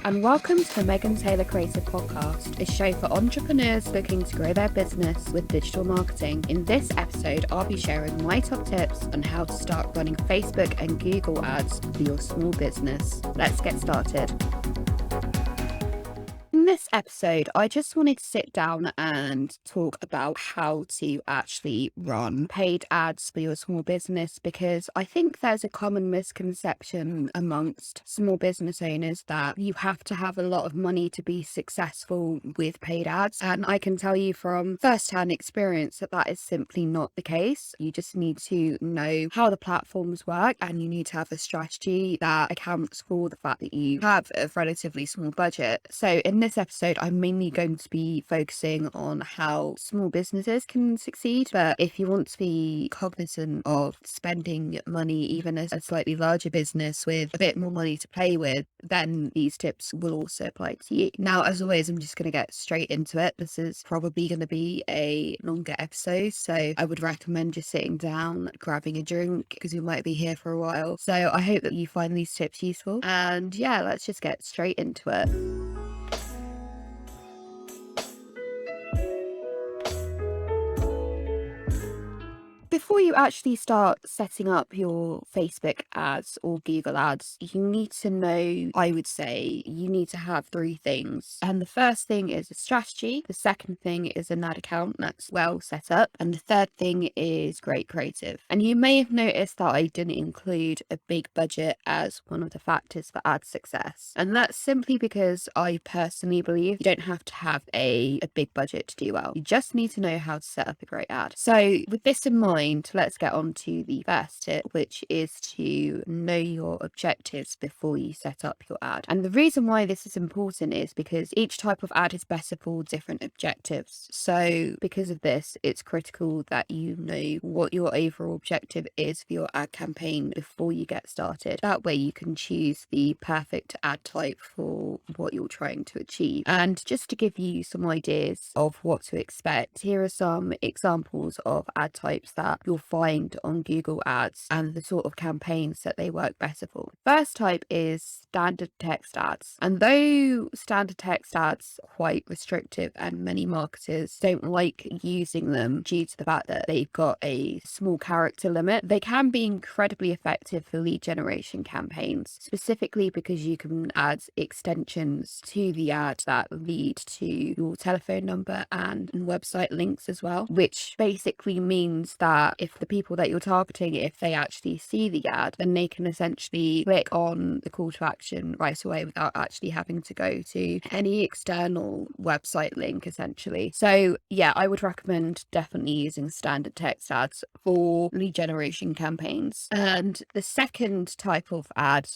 and welcome to the Megan Taylor Creative Podcast, a show for entrepreneurs looking to grow their business with digital marketing. In this episode, I'll be sharing my top tips on how to start running Facebook and Google ads for your small business. Let's get started. In this episode, I just wanted to sit down and talk about how to actually run paid ads for your small business, because I think there's a common misconception amongst small business owners that you have to have a lot of money to be successful with paid ads. And I can tell you from first-hand experience that that is simply not the case. You just need to know how the platforms work, and you need to have a strategy that accounts for the fact that you have a relatively small budget. So in this episode, I'm mainly going to be focusing on how small businesses can succeed. But if you want to be cognizant of spending money, even as a slightly larger business with a bit more money to play with, then these tips will also apply to you. Now, as always, I'm just going to get straight into it. This is probably going to be a longer episode, so I would recommend just sitting down, grabbing a drink, because we might be here for a while. So I hope that you find these tips useful. And yeah, let's just get straight into it. Before you actually start setting up your Facebook ads or Google ads, you need to know, I would say, you need to have three things. And the first thing is a strategy. The second thing is an ad account that's well set up. And the third thing is great creative. And you may have noticed that I didn't include a big budget as one of the factors for ad success. And that's simply because I personally believe you don't have to have a big budget to do well. You just need to know how to set up a great ad. So with this in mind, let's get on to the first tip, which is to know your objectives before you set up your ad. And the reason why this is important is because each type of ad is better for different objectives. So because of this, it's critical that you know what your overall objective is for your ad campaign before you get started. That way you can choose the perfect ad type for what you're trying to achieve. And just to give you some ideas of what to expect, here are some examples of ad types that you'll find on Google Ads and the sort of campaigns that they work better for. First type is standard text ads. And though standard text ads are quite restrictive and many marketers don't like using them due to the fact that they've got a small character limit, they can be incredibly effective for lead generation campaigns, specifically because you can add extensions to the ad that lead to your telephone number and website links as well, which basically means that if the people that you're targeting, if they actually see the ad, then they can essentially click on the call to action right away without actually having to go to any external website link, essentially. So yeah, I would recommend definitely using standard text ads for lead generation campaigns. And the second type of ad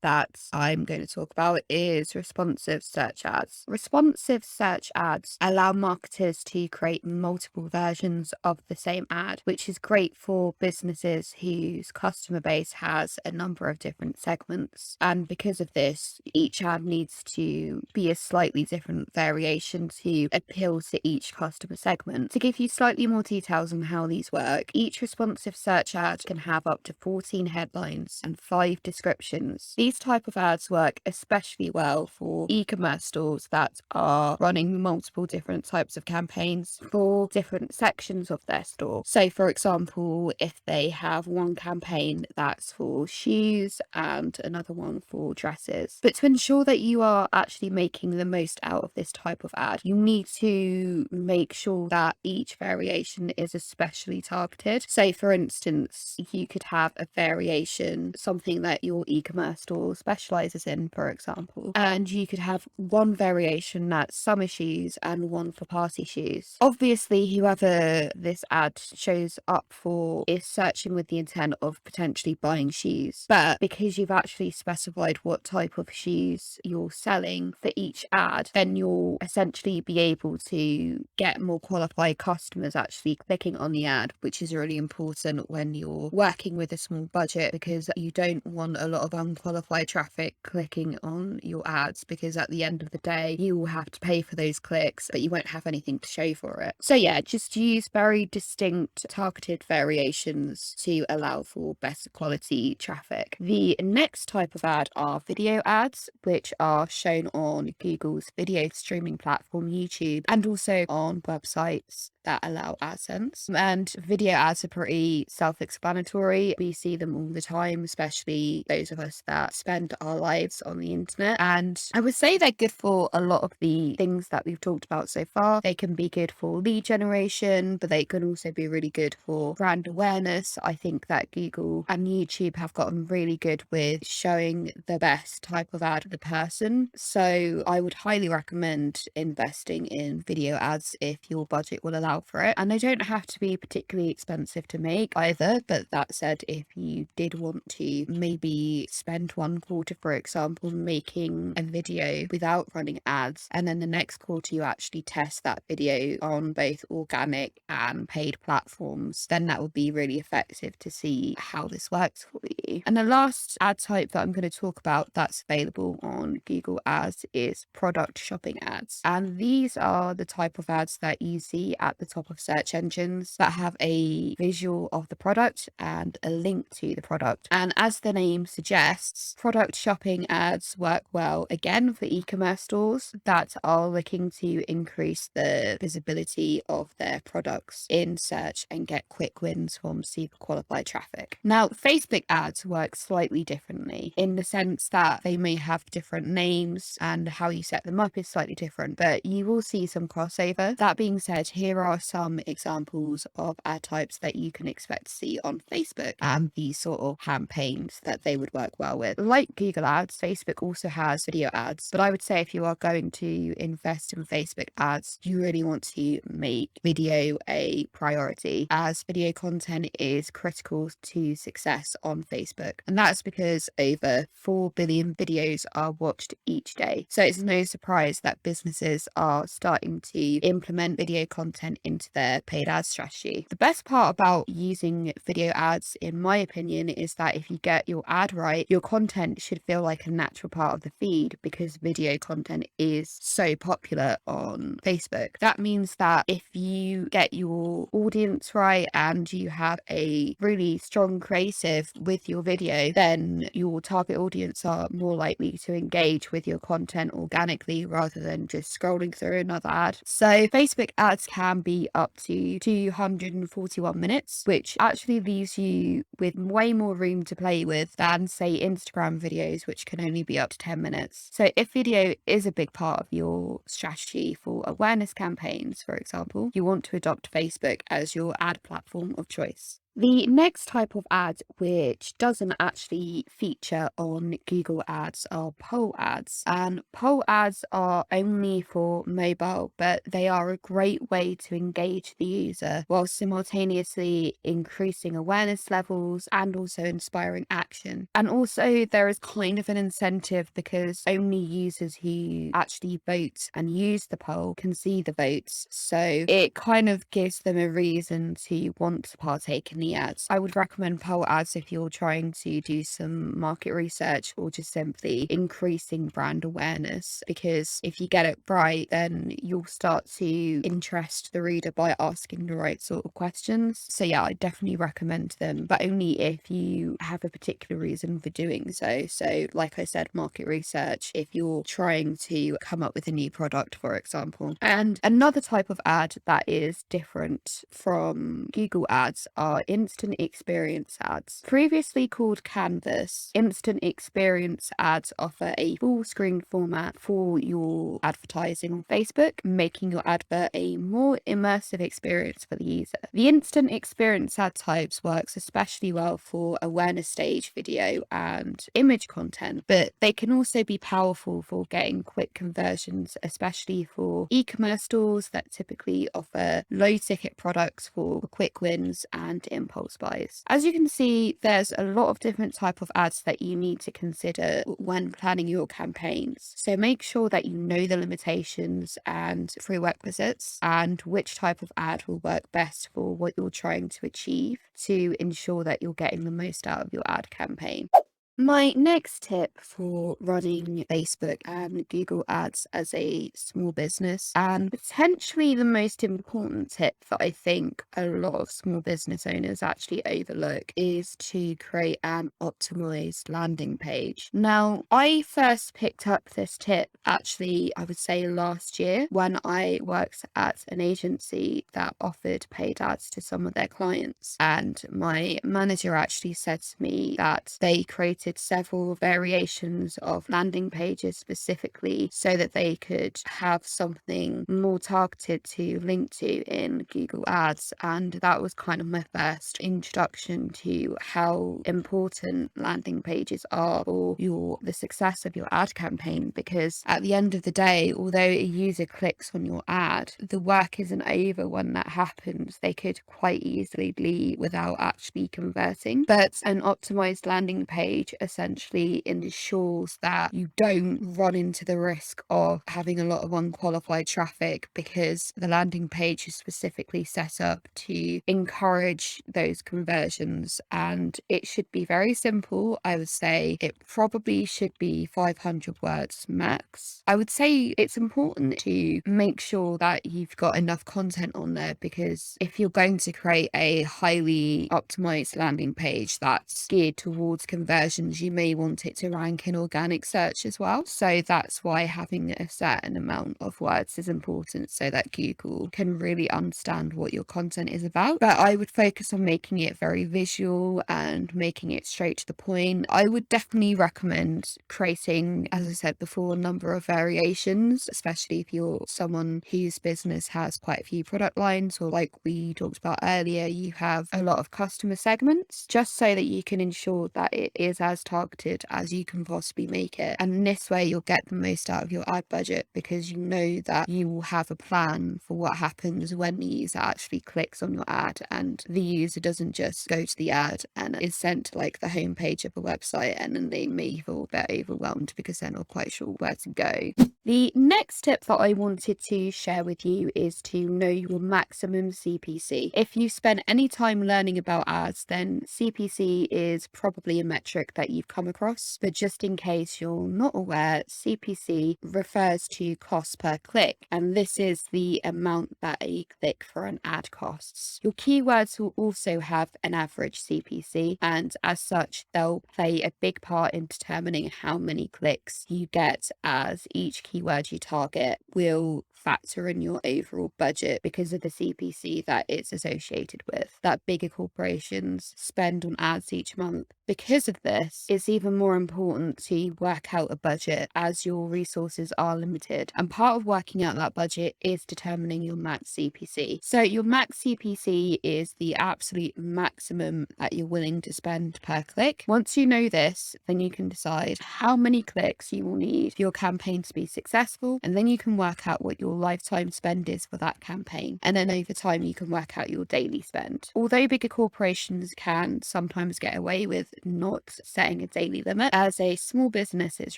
that I'm going to talk about is responsive search ads. Responsive search ads allow marketers to create multiple versions of the same ad, which is great for businesses whose customer base has a number of different segments. And because of this, each ad needs to be a slightly different variation to appeal to each customer segment. To give you slightly more details on how these work, each responsive search ad can have up to 14 headlines and 5 descriptions. These type of ads work especially well for e-commerce stores that are running multiple different types of campaigns for different sections of their store. So for example, if they have one campaign that's for shoes and another one for dresses. But to ensure that you are actually making the most out of this type of ad, you need to make sure that each variation is especially targeted. So for instance, you could have a variation, something that your e-commerce store specializes in, for example, and you could have one variation that's summer shoes and one for party shoes. Obviously, whoever this ad shows up for is searching with the intent of potentially buying shoes, but because you've actually specified what type of shoes you're selling for each ad, then you'll essentially be able to get more qualified customers actually clicking on the ad, which is really important when you're working with a small budget, because you don't want a lot of unqualified qualify traffic clicking on your ads, because at the end of the day, you will have to pay for those clicks, but you won't have anything to show for it. So yeah, just use very distinct targeted variations to allow for better quality traffic. The next type of ad are video ads, which are shown on Google's video streaming platform, YouTube, and also on websites that allow AdSense. And video ads are pretty self-explanatory. We see them all the time, especially those of us that spend our lives on the internet. And I would say they're good for a lot of the things that we've talked about so far. They can be good for lead generation, but they can also be really good for brand awareness. I think that Google and YouTube have gotten really good with showing the best type of ad for the person. So I would highly recommend investing in video ads if your budget will allow for it. And they don't have to be particularly expensive to make either. But that said, if you did want to maybe spend one quarter, for example, making a video without running ads, and then the next quarter you actually test that video on both organic and paid platforms, then that would be really effective to see how this works for you. And the last ad type that I'm going to talk about that's available on Google Ads is product shopping ads. And these are the type of ads that you see at the top of search engines that have a visual of the product and a link to the product. And as the name suggests, product shopping ads work well again for e-commerce stores that are looking to increase the visibility of their products in search and get quick wins from super qualified traffic. Now, Facebook ads work slightly differently in the sense that they may have different names and how you set them up is slightly different, but you will see some crossover. That being said, here are some examples of ad types that you can expect to see on Facebook and these sort of campaigns that they would work well with. Like Google Ads, Facebook also has video ads, but I would say if you are going to invest in Facebook ads, you really want to make video a priority, as video content is critical to success on Facebook. And that's because over 4 billion videos are watched each day. So it's no surprise that businesses are starting to implement video content into their paid ad strategy. The best part about using video ads, in my opinion, is that if you get your ad right, your content should feel like a natural part of the feed, because video content is so popular on Facebook. That means that if you get your audience right and you have a really strong creative with your video, then your target audience are more likely to engage with your content organically rather than just scrolling through another ad. So Facebook ads can be up to 241 minutes, which actually leaves you with way more room to play with than, say, Instagram videos, which can only be up to 10 minutes. So if video is a big part of your strategy for awareness campaigns, for example, you want to adopt Facebook as your ad platform of choice. The next type of ad, which doesn't actually feature on Google Ads, are poll ads. And poll ads are only for mobile, but they are a great way to engage the user while simultaneously increasing awareness levels and also inspiring action. And also there is kind of an incentive, because only users who actually vote and use the poll can see the votes. So it kind of gives them a reason to want to partake in the ads. I would recommend poll ads if you're trying to do some market research or just simply increasing brand awareness, because if you get it right, then you'll start to interest the reader by asking the right sort of questions. So yeah, I definitely recommend them, but only if you have a particular reason for doing so. So like I said, market research, if you're trying to come up with a new product, for example. And another type of ad that is different from Google Ads are instant experience ads. Previously called Canvas, instant experience ads offer a full screen format for your advertising on Facebook, making your advert a more immersive experience for the user. The instant experience ad types works especially well for awareness stage video and image content, but they can also be powerful for getting quick conversions, especially for e-commerce stores that typically offer low ticket products for quick wins and impulse buys. As you can see, there's a lot of different type of ads that you need to consider when planning your campaigns. So make sure that you know the limitations and prerequisites and which type of ad will work best for what you're trying to achieve, to ensure that you're getting the most out of your ad campaign. My next tip for running Facebook and Google Ads as a small business, and potentially the most important tip that I think a lot of small business owners actually overlook, is to create an optimized landing page. Now, I first picked up this tip actually, I would say last year, when I worked at an agency that offered paid ads to some of their clients. And my manager actually said to me that they created several variations of landing pages specifically so that they could have something more targeted to link to in Google Ads. And that was kind of my first introduction to how important landing pages are for the success of your ad campaign, because at the end of the day, although a user clicks on your ad, the work isn't over when that happens. They could quite easily leave without actually converting. But an optimized landing page essentially ensures that you don't run into the risk of having a lot of unqualified traffic, because the landing page is specifically set up to encourage those conversions. And it should be very simple. I would say it probably should be 500 words max. I would say it's important to make sure that you've got enough content on there, because if you're going to create a highly optimized landing page that's geared towards conversions, you may want it to rank in organic search as well. So that's why having a certain amount of words is important, so that Google can really understand what your content is about. But I would focus on making it very visual and making it straight to the point. I would definitely recommend creating, as I said before, a number of variations, especially if you're someone whose business has quite a few product lines, or like we talked about earlier, you have a lot of customer segments, just so that you can ensure that it is as targeted as you can possibly make it. And in this way, you'll get the most out of your ad budget, because you know that you will have a plan for what happens when the user actually clicks on your ad, and the user doesn't just go to the ad and is sent to like the homepage of a website, and then they may feel a bit overwhelmed because they're not quite sure where to go. The next tip that I wanted to share with you is to know your maximum CPC. If you spend any time learning about ads, then CPC is probably a metric that you've come across. But just in case you're not aware, CPC refers to cost per click, and this is the amount that a click for an ad costs. Your keywords will also have an average CPC, and as such, they'll play a big part in determining how many clicks you get, as each keyword you target will factor in your overall budget because of the CPC that it's associated with, that bigger corporations spend on ads each month. Because of this, it's even more important to work out a budget, as your resources are limited. And part of working out that budget is determining your max CPC. So your max CPC is the absolute maximum that you're willing to spend per click. Once you know this, then you can decide how many clicks you will need for your campaign to be successful, and then you can work out what your lifetime spend is for that campaign. And then over time, you can work out your daily spend. Although bigger corporations can sometimes get away with not setting a daily limit, as a small business, it's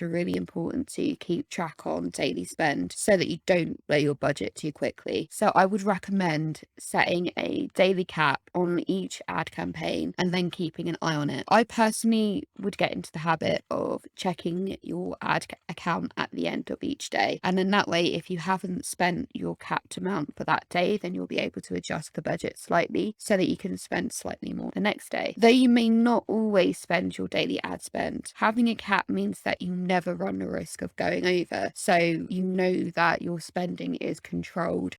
really important to keep track on daily spend so that you don't blow your budget too quickly. So I would recommend setting a daily cap on each ad campaign and then keeping an eye on it. I personally would get into the habit of checking your ad account at the end of each day. And in that way, if you haven't spent your capped amount for that day, then you'll be able to adjust the budget slightly so that you can spend slightly more the next day. Though you may not always spend your daily ad spend, having a cap means that you never run the risk of going over. So you know that your spending is controlled.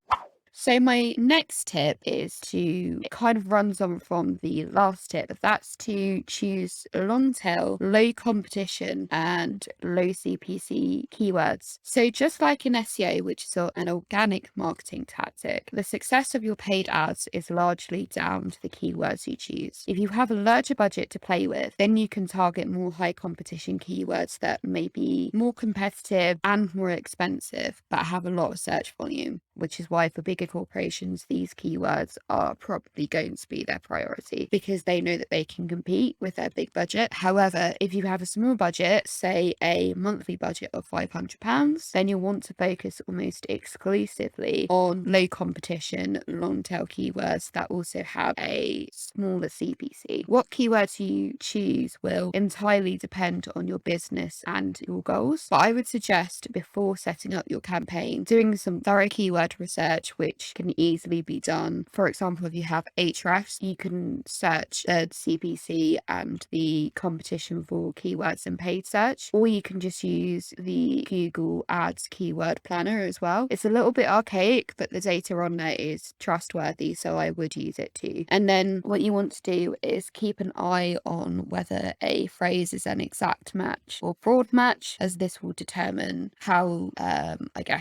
So my next tip is to, it kind of runs on from the last tip, but that's to choose long tail, low competition and low CPC keywords. So just like in SEO, which is an organic marketing tactic, the success of your paid ads is largely down to the keywords you choose. If you have a larger budget to play with, then you can target more high competition keywords that may be more competitive and more expensive, but have a lot of search volume. which is why for bigger corporations, these keywords are probably going to be their priority because they know that they can compete with their big budget. However, if you have a small budget, say a monthly budget of £500, then you'll want to focus almost exclusively on low competition, long tail keywords that also have a smaller CPC. What keywords you choose will entirely depend on your business and your goals, but I would suggest before setting up your campaign, doing some thorough keyword research, which can easily be done. For example, if you have Ahrefs, you can search the CPC and the competition for keywords in paid search, or you can just use the Google Ads keyword planner as well. It's a little bit archaic, but the data on there is trustworthy, so I would use it too. And then what you want to do is keep an eye on whether a phrase is an exact match or broad match, as this will determine how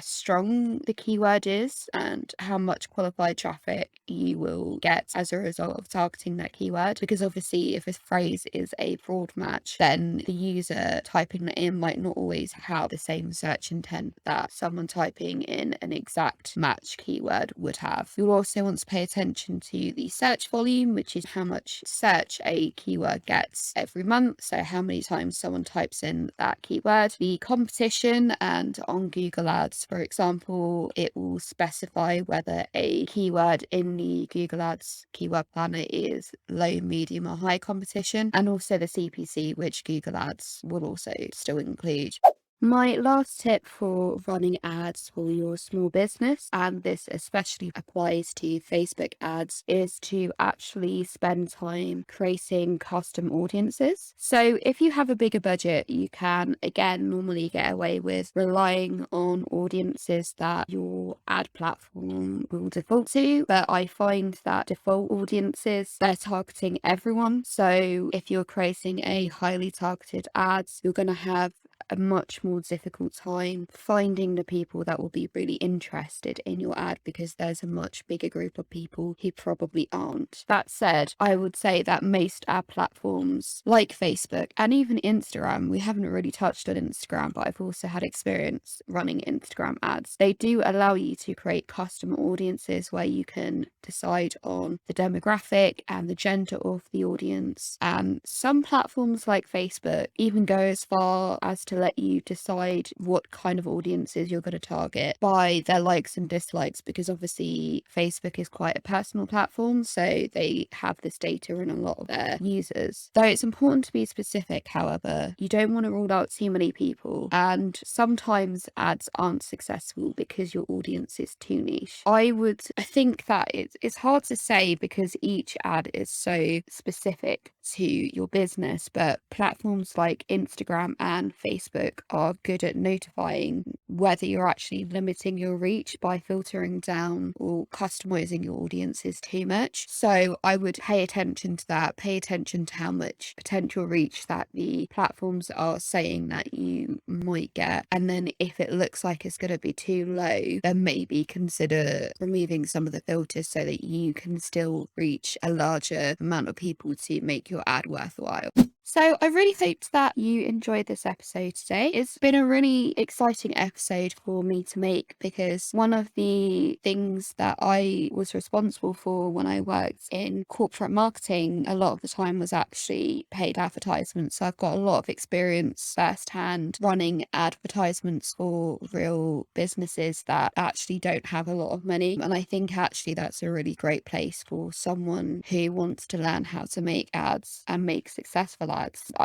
strong the keyword is and how much qualified traffic you will get as a result of targeting that keyword. Because obviously if a phrase is a broad match, then the user typing that in might not always have the same search intent that someone typing in an exact match keyword would have. You'll also want to pay attention to the search volume, which is how much search a keyword gets every month, so how many times someone types in that keyword. The competition, and on Google Ads, for example, it will specify whether a keyword in the Google Ads keyword planner is low, medium or high competition, and also the CPC, which Google Ads will also still include. My last tip for running ads for your small business, and this especially applies to Facebook ads, is to actually spend time creating custom audiences. So if you have a bigger budget, you can again normally get away with relying on audiences that your ad platform will default to, but I find that default audiences, they're targeting everyone. So if you're creating a highly targeted ads, you're going to have a much more difficult time finding the people that will be really interested in your ad, because there's a much bigger group of people who probably aren't. That said, I would say that most ad platforms like Facebook and even Instagram, we haven't really touched on Instagram, but I've also had experience running Instagram ads. They do allow you to create custom audiences where you can decide on the demographic and the gender of the audience. And some platforms like Facebook even go as far as to let you decide what kind of audiences you're going to target by their likes and dislikes, because obviously Facebook is quite a personal platform, so they have this data in a lot of their users. Though it's important to be specific, however, you don't want to rule out too many people, and sometimes ads aren't successful because your audience is too niche. I think that it's hard to say because each ad is so specific to your business, but platforms like Instagram and Facebook are good at notifying whether you're actually limiting your reach by filtering down or customizing your audiences too much. So I would pay attention to that, pay attention to how much potential reach that the platforms are saying that you might get. And then if it looks like it's going to be too low, then maybe consider removing some of the filters so that you can still reach a larger amount of people to make your ad worthwhile. So I really hope that you enjoyed this episode today. It's been a really exciting episode for me to make, because one of the things that I was responsible for when I worked in corporate marketing a lot of the time was actually paid advertisements. So I've got a lot of experience firsthand running advertisements for real businesses that actually don't have a lot of money. And I think actually that's a really great place for someone who wants to learn how to make ads and make successful ads.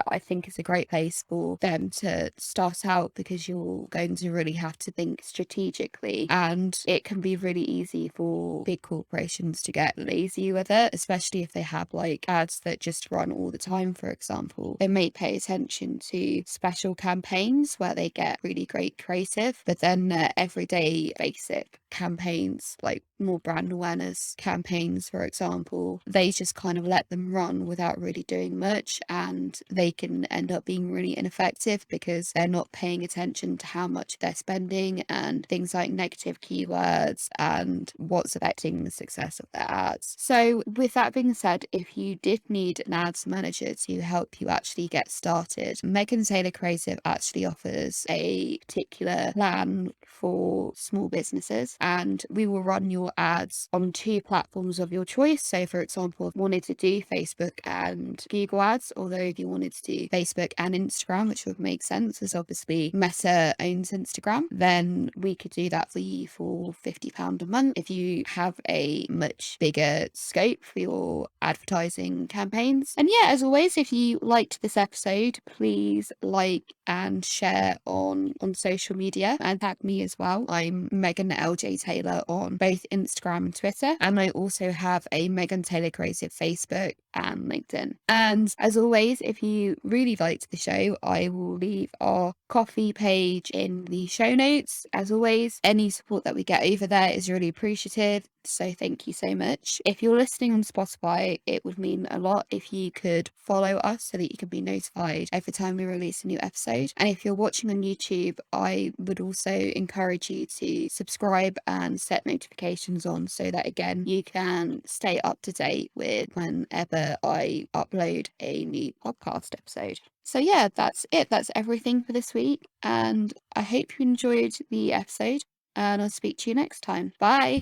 I think it's a great place for them to start out, because you're going to really have to think strategically, and it can be really easy for big corporations to get lazy with it, especially if they have like ads that just run all the time. For example, they may pay attention to special campaigns where they get really great creative, but then their everyday basic campaigns, like more brand awareness campaigns, for example, they just kind of let them run without really doing much, and they can end up being really ineffective because they're not paying attention to how much they're spending and things like negative keywords and what's affecting the success of their ads. So with that being said, if you did need an ads manager to help you actually get started, Megan Taylor Creative actually offers a particular plan for small businesses. and we will run your ads on 2 platforms of your choice. So for example, if you wanted to do Facebook and Google ads, although if you wanted to do Facebook and Instagram, which would make sense as obviously Meta owns Instagram, then we could do that for you for £50 a month. If you have a much bigger scope for your advertising campaigns. And yeah, as always, if you liked this episode, please like and share on social media and tag me as well. I'm Megan LJ Taylor on both Instagram and Twitter, and I also have a Megan Taylor Creative Facebook and LinkedIn. And as always, if you really liked the show, I will leave our coffee page in the show notes. As always, any support that we get over there is really appreciative, so thank you so much. If you're listening on Spotify, it would mean a lot if you could follow us so that you can be notified every time we release a new episode. And if you're watching on YouTube, I would also encourage you to subscribe and set notifications on so that again you can stay up to date with whenever I upload a new podcast episode. So yeah, that's it. That's everything for this week, and I hope you enjoyed the episode, and I'll speak to you next time. Bye.